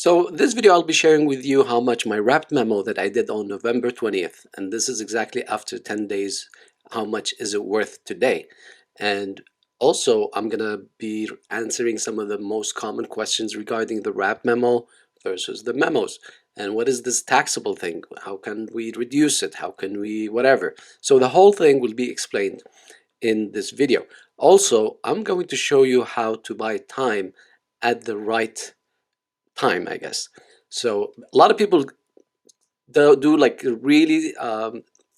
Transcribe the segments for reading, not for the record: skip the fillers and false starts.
So this video I'll be sharing with you how much my wrapped memo that I did on November 20th, and this is exactly after 10 days, how much is it worth today. And also I'm gonna be answering some of the most common questions regarding the wrapped memo versus the memos. And what is this taxable thing? How can we reduce it? How can we whatever? So the whole thing will be explained in this video. Also, I'm going to show you how to buy time at the right time, I guess. So a lot of people do like really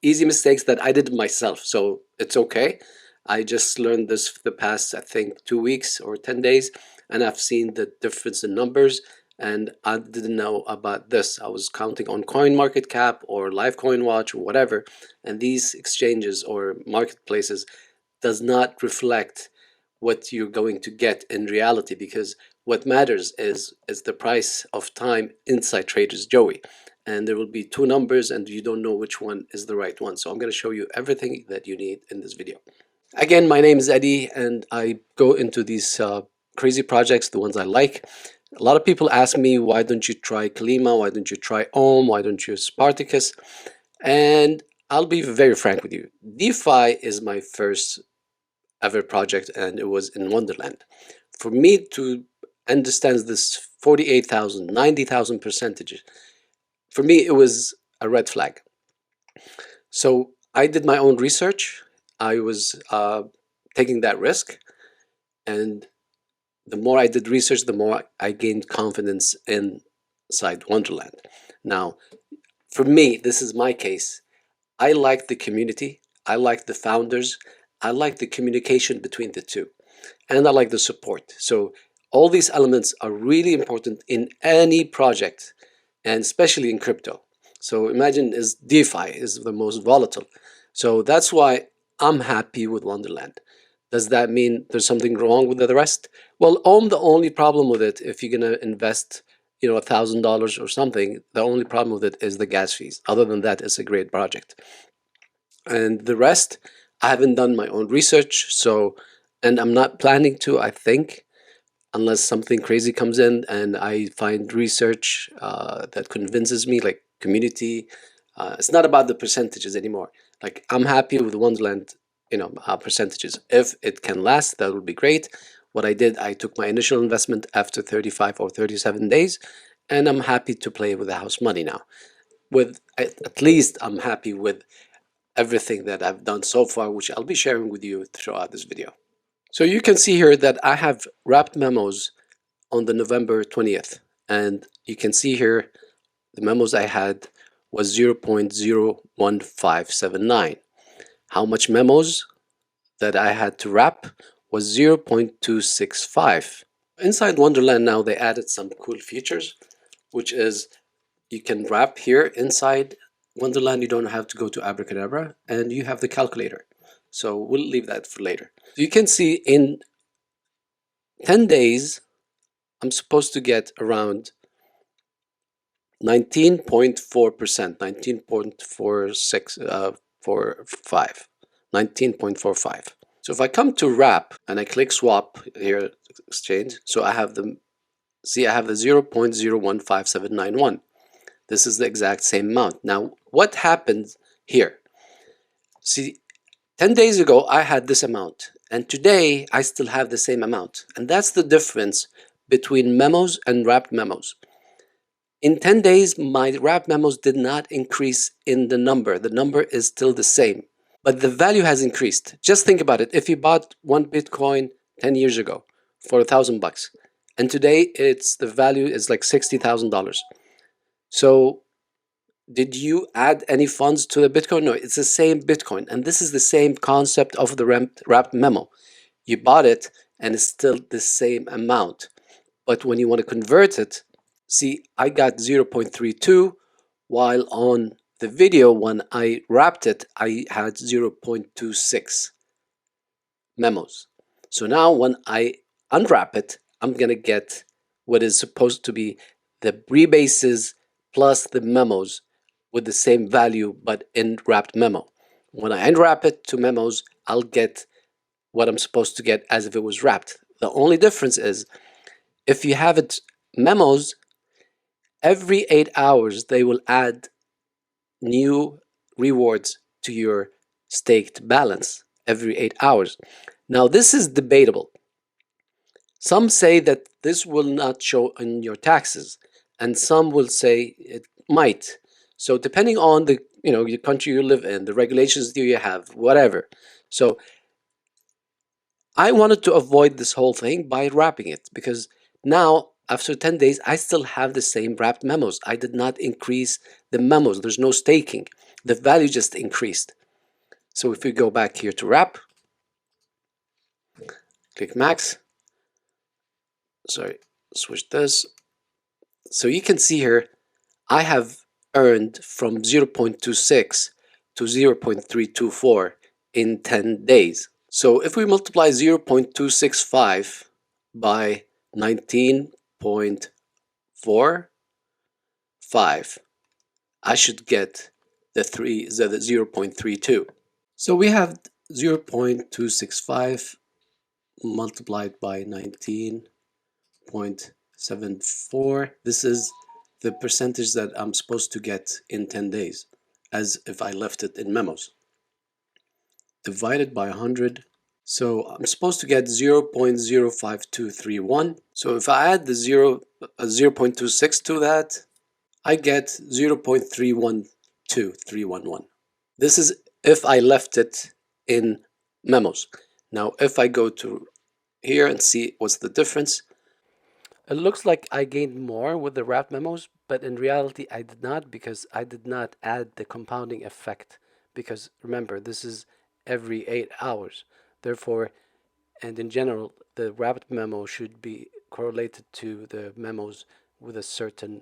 easy mistakes that I did myself. So it's okay. I just learned this for the past, I think, 2 weeks or 10 days, and I've seen the difference in numbers. And I didn't know about this. I was counting on CoinMarketCap or LiveCoinWatch or whatever, and these exchanges or marketplaces does not reflect what you're going to get in reality, because what matters is the price of time inside Traders Joey, and there will be two numbers and you don't know which one is the right one. So I'm going to show you everything that you need in this video. Again, my name is Eddie and I go into these crazy projects, the ones I like. A lot of people ask me, why don't you try Kalima, why don't you try Ohm, why don't you Spartacus? And I'll be very frank with you, DeFi is my first ever project, and it was in Wonderland. For me to understand this 48,000, 90,000 percentages, for me it was a red flag. So I did my own research. I was taking that risk, and the more I did research, the more I gained confidence inside Wonderland. Now, for me, this is my case. I like the community, I like the founders, I like the communication between the two, and I like the support. So all these elements are really important in any project, and especially in crypto. So imagine is DeFi is the most volatile. So that's why I'm happy with Wonderland. Does that mean there's something wrong with the rest? Well, the only problem with it, if you're gonna invest, $1,000 or something, the only problem with it is the gas fees. Other than that, it's a great project. And the rest, I haven't done my own research, so, and I'm not planning to, I think, unless something crazy comes in and I find research that convinces me, like community. It's not about the percentages anymore. Like, I'm happy with Wonderland, percentages. If it can last, that would be great. What I did, I took my initial investment after 35 or 37 days, and I'm happy to play with the house money now. With at least I'm happy with everything that I've done so far, which I'll be sharing with you throughout this video. So you can see here that I have wrapped memos on the November 20th, and you can see here the memos I had was 0.01579. How much memos that I had to wrap was 0.265. Inside Wonderland now they added some cool features, which is you can wrap here inside Wonderland. You don't have to go to Abracadabra, and you have the calculator. So we'll leave that for later. So you can see in 10 days, I'm supposed to get around 19.4%, 19.45. So if I come to wrap and I click swap here, exchange, so I have the 0.015791. This is the exact same amount. Now, what happened here? See, 10 days ago, I had this amount, and today I still have the same amount. And that's the difference between memos and wrapped memos. In 10 days, my wrapped memos did not increase in the number. The number is still the same, but the value has increased. Just think about it. If you bought one Bitcoin 10 years ago for $1,000, and today the value is like $60,000. So did you add any funds to the Bitcoin? No, it's the same Bitcoin. And this is the same concept of the wrapped memo. You bought it and it's still the same amount. But when you want to convert it, see, I got 0.32, while on the video, when I wrapped it, I had 0.26 memos. So now when I unwrap it, I'm going to get what is supposed to be the rebases plus the memos with the same value, but in wrapped memo. When I unwrap it to memos, I'll get what I'm supposed to get as if it was wrapped. The only difference is if you have it memos, Every 8 hours, they will add new rewards to your staked balance every 8 hours. Now, this is debatable. Some say that this will not show in your taxes, and some will say it might. So depending on the your country you live in, the regulations that you have, whatever. So I wanted to avoid this whole thing by wrapping it, because now after 10 days I still have the same wrapped memos. I did not increase the memos. There's no staking. The value just increased. So if we go back here to wrap, click max. Sorry, switch this. So you can see here I have earned from 0.26 to 0.324 in 10 days. So if we multiply 0.265 by 19.45, I should get the 0.32. So we have 0.265 multiplied by 19.74. This is the percentage that I'm supposed to get in 10 days, as if I left it in memos. Divided by 100. So I'm supposed to get 0.05231. So if I add the 0.26 to that, I get 0.312311. This is if I left it in memos. Now, if I go to here and see what's the difference, it looks like I gained more with the wrap memos, but in reality I did not, because I did not add the compounding effect. Because remember, this is every 8 hours. Therefore, and in general, the wrapped memo should be correlated to the memos with a certain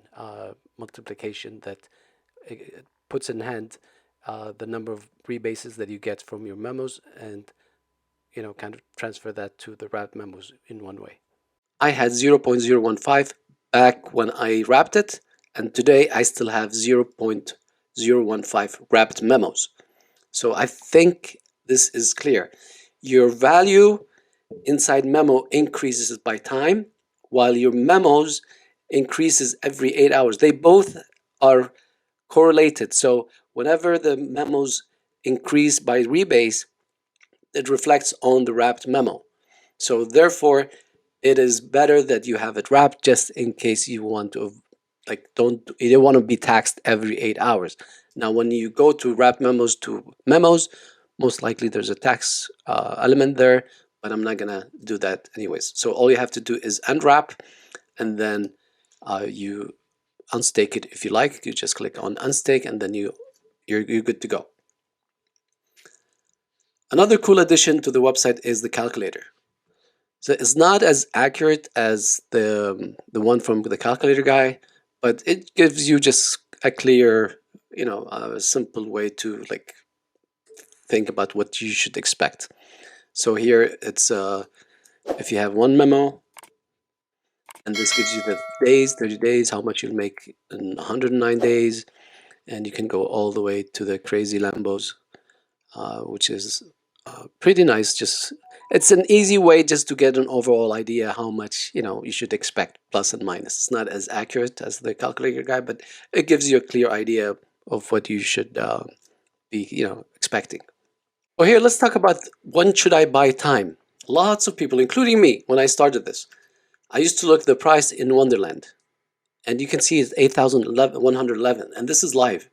multiplication that puts in hand the number of rebases that you get from your memos, and kind of transfer that to the wrapped memos in one way. I had 0.015 back when I wrapped it, and today I still have 0.015 wrapped memos. So I think this is clear. Your value inside memo increases by time, while your memos increases every 8 hours. They both are correlated. So whenever the memos increase by rebase, it reflects on the wrapped memo. So therefore, it is better that you have it wrapped, just in case you want to, you don't want to be taxed every 8 hours. Now, when you go to wrap memos to memos, most likely there's a tax element there, but I'm not gonna do that anyways. So all you have to do is unwrap, and then you unstake it if you like. You just click on unstake, and then you're good to go. Another cool addition to the website is the calculator. So it's not as accurate as the one from the calculator guy, but it gives you just a clear, a simple way to think about what you should expect. So here it's if you have one memo, and this gives you the days, 30 days, how much you'll make in 109 days, and you can go all the way to the crazy Lambos, which is pretty nice. Just it's an easy way just to get an overall idea how much you should expect, plus and minus. It's not as accurate as the calculator guy, but it gives you a clear idea of what you should be expecting. Well, here let's talk about when should I buy time. Lots of people, including me, when I started this, I used to look the price in Wonderland, and you can see it's 8,111, and this is live,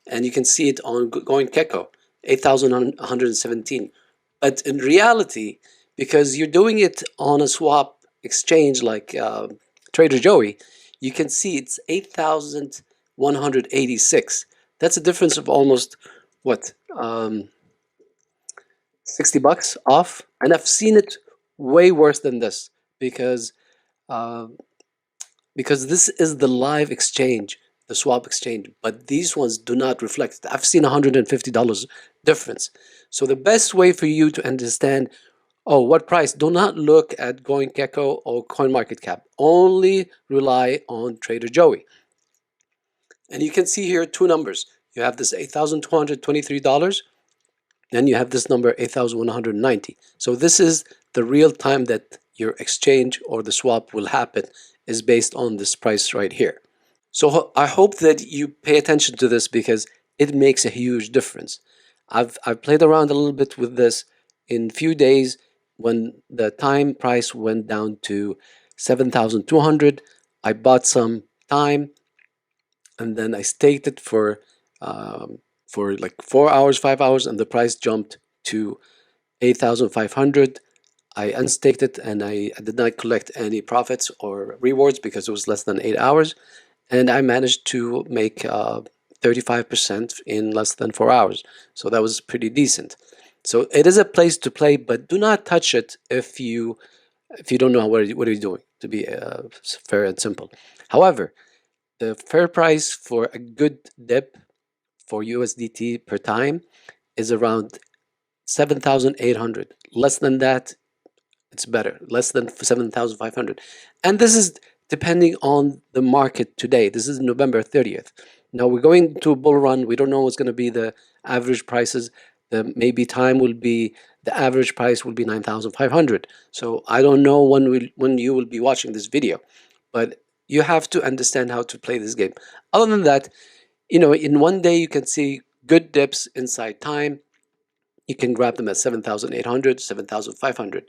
and you can see it on GoingGecko, 8,117. But in reality, because you're doing it on a swap exchange like TRADERJOEY, you can see it's 8,186. That's a difference of almost what, 60 bucks off. And I've seen it way worse than this, because this is the live exchange, the swap exchange, but these ones do not reflect it. I've seen $150 difference. So the best way for you to understand, oh, what price, do not look at GoingGecko or CoinMarketCap. Only rely on TRADERJOEY. And you can see here two numbers. You have this $8,223, and you have this number 8,190. So this is the real time that your exchange or the swap will happen, is based on this price right here. So I hope that you pay attention to this because it makes a huge difference. I've played around a little bit with this in few days when the time price went down to 7,200. I bought some time and then I staked it for like 4 hours, 5 hours, and the price jumped to 8,500. I unstaked it and I did not collect any profits or rewards because it was less than 8 hours, and I managed to make 35% in less than 4 hours. So that was pretty decent. So it is a place to play, but do not touch it if you don't know what are you doing. To be fair and simple. However, the fair price for a good dip for USDT per time is around 7,800. Less than that, it's better. Less than 7,500. And this is depending on the market today. This is November 30th. Now we're going to a bull run. We don't know what's going to be the average prices. The maybe time will be the average price will be 9,500. So I don't know when you will be watching this video, but you have to understand how to play this game. Other than that, in one day you can see good dips inside time. You can grab them at 7,800, 7,500,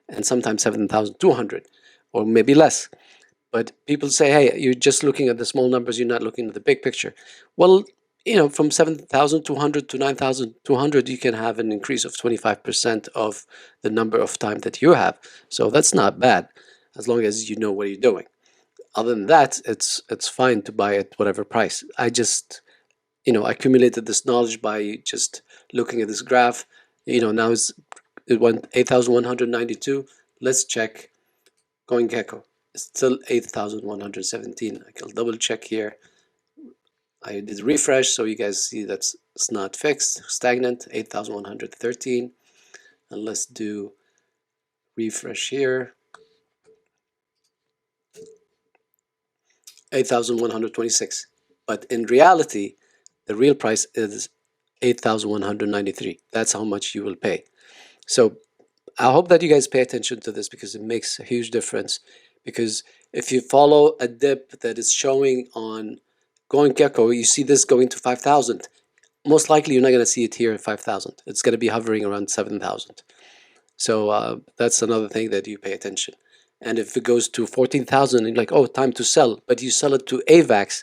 and sometimes 7,200, or maybe less. But people say, hey, you're just looking at the small numbers, you're not looking at the big picture. Well, from 7,200 to 9,200, you can have an increase of 25% of the number of time that you have. So that's not bad, as long as you know what you're doing. Other than that, it's fine to buy at whatever price. I just accumulated this knowledge by just looking at this graph. Now it went 8,192. Let's check CoinGecko. It's still 8,117. I can double check here. I did refresh so you guys see that it's not fixed, stagnant, 8,113. And let's do refresh here. 8,126. But in reality, the real price is 8,193. That's how much you will pay. So I hope that you guys pay attention to this because it makes a huge difference. Because if you follow a dip that is showing on CoinGecko, you see this going to 5,000. Most likely you're not going to see it here at 5,000. It's going to be hovering around 7,000. So that's another thing that you pay attention. And if it goes to 14,000, you're like, oh, time to sell. But you sell it to AVAX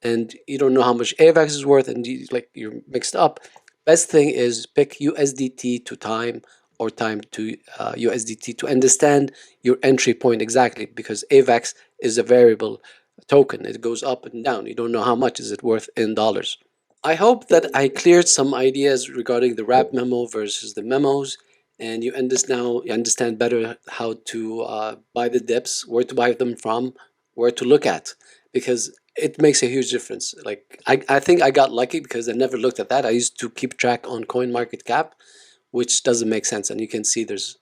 and you don't know how much AVAX is worth and you're mixed up. Best thing is pick USDT to time or time to USDT to understand your entry point exactly, because AVAX is a variable token. It goes up and down. You don't know how much is it worth in dollars. I hope that I cleared some ideas regarding the wrap memo versus the memos, and you understand better how to buy the dips, where to buy them from, where to look at, because it makes a huge difference. Like I think I got lucky because I never looked at that. I used to keep track on CoinMarketCap, which doesn't make sense, and you can see there's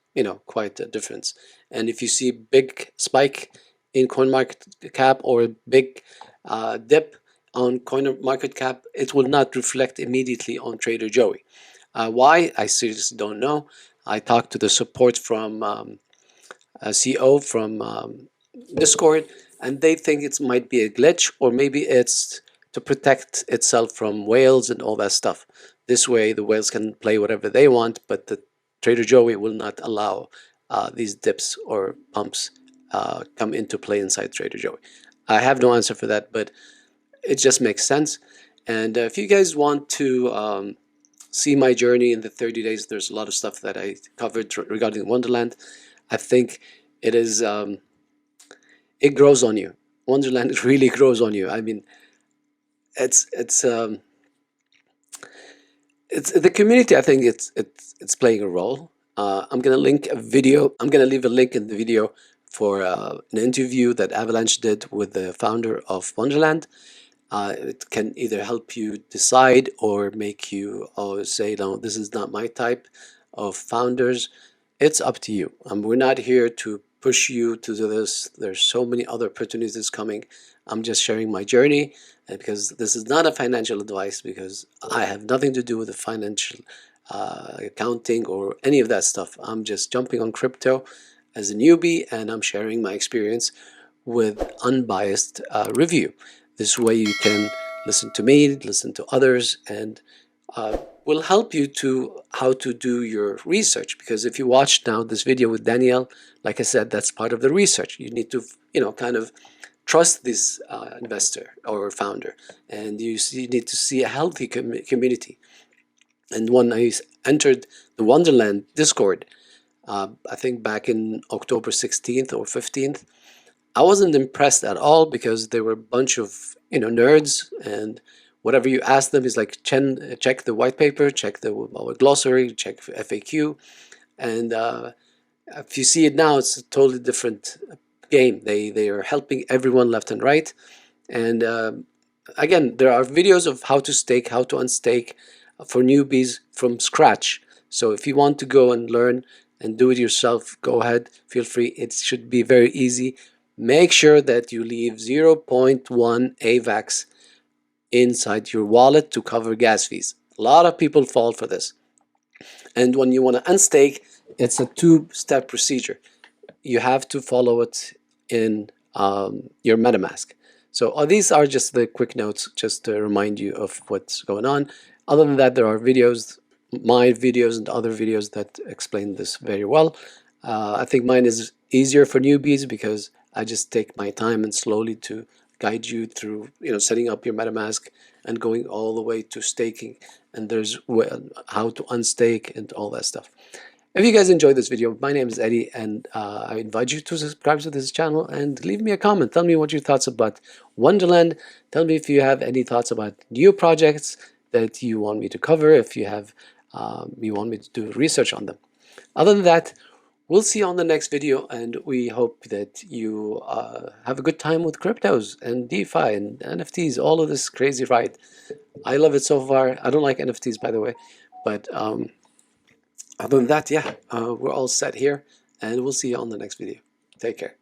quite a difference. And if you see big spike in CoinMarketCap or a big dip on CoinMarketCap, it will not reflect immediately on TraderJoey. Why? I seriously don't know. I talked to the support from CO from Discord, and they think it might be a glitch, or maybe it's to protect itself from whales and all that stuff. This way, the whales can play whatever they want, but the TraderJoey will not allow these dips or pumps come into play inside TraderJoey. I have no answer for that, but it just makes sense. And if you guys want to see my journey in the 30 days, there's a lot of stuff that I covered regarding Wonderland. I think it is it grows on you. Wonderland really grows on you. I mean, it's the community. I think it's playing a role. I'm gonna link a video. I'm gonna leave a link in the video for an interview that Avalanche did with the founder of Wonderland. It can either help you decide or make you say, no, this is not my type of founders. It's up to you. We're not here to push you to do this. There's so many other opportunities coming. I'm just sharing my journey, and because this is not a financial advice, because I have nothing to do with the financial accounting or any of that stuff. I'm just jumping on crypto as a newbie, and I'm sharing my experience with unbiased review. This way you can listen to me, listen to others, and will help you to how to do your research. Because if you watch now this video with Danielle, like I said, that's part of the research. You need to, kind of trust this investor or founder, and you need to see a healthy community. And when I entered the Wonderland Discord, I think back in October 16th or 15th, I wasn't impressed at all because they were a bunch of nerds, and whatever you ask them is like check the white paper, check the glossary, check FAQ, and if you see it now, it's a totally different game. They are helping everyone left and right, and again, there are videos of how to stake, how to unstake for newbies from scratch. So if you want to go and learn and do it yourself, go ahead, feel free. It should be very easy. Make sure that you leave 0.1 avax inside your wallet to cover gas fees. A lot of people fall for this. And when you want to unstake, it's a two-step procedure. You have to follow it in your MetaMask. So these are just the quick notes, just to remind you of what's going on. Other than that, there are videos, my videos and other videos that explain this very well. I think mine is easier for newbies because I just take my time and slowly to guide you through, setting up your MetaMask and going all the way to staking. And there's how to unstake and all that stuff. If you guys enjoyed this video, my name is Eddie, and I invite you to subscribe to this channel and leave me a comment. Tell me what your thoughts about Wonderland. Tell me if you have any thoughts about new projects that you want me to cover, if you have you want me to do research on them. Other than that, we'll see you on the next video, and we hope that you have a good time with cryptos and DeFi and NFTs, all of this crazy ride. I love it so far. I don't like NFTs, by the way, but other than that, yeah, we're all set here, and we'll see you on the next video. Take care.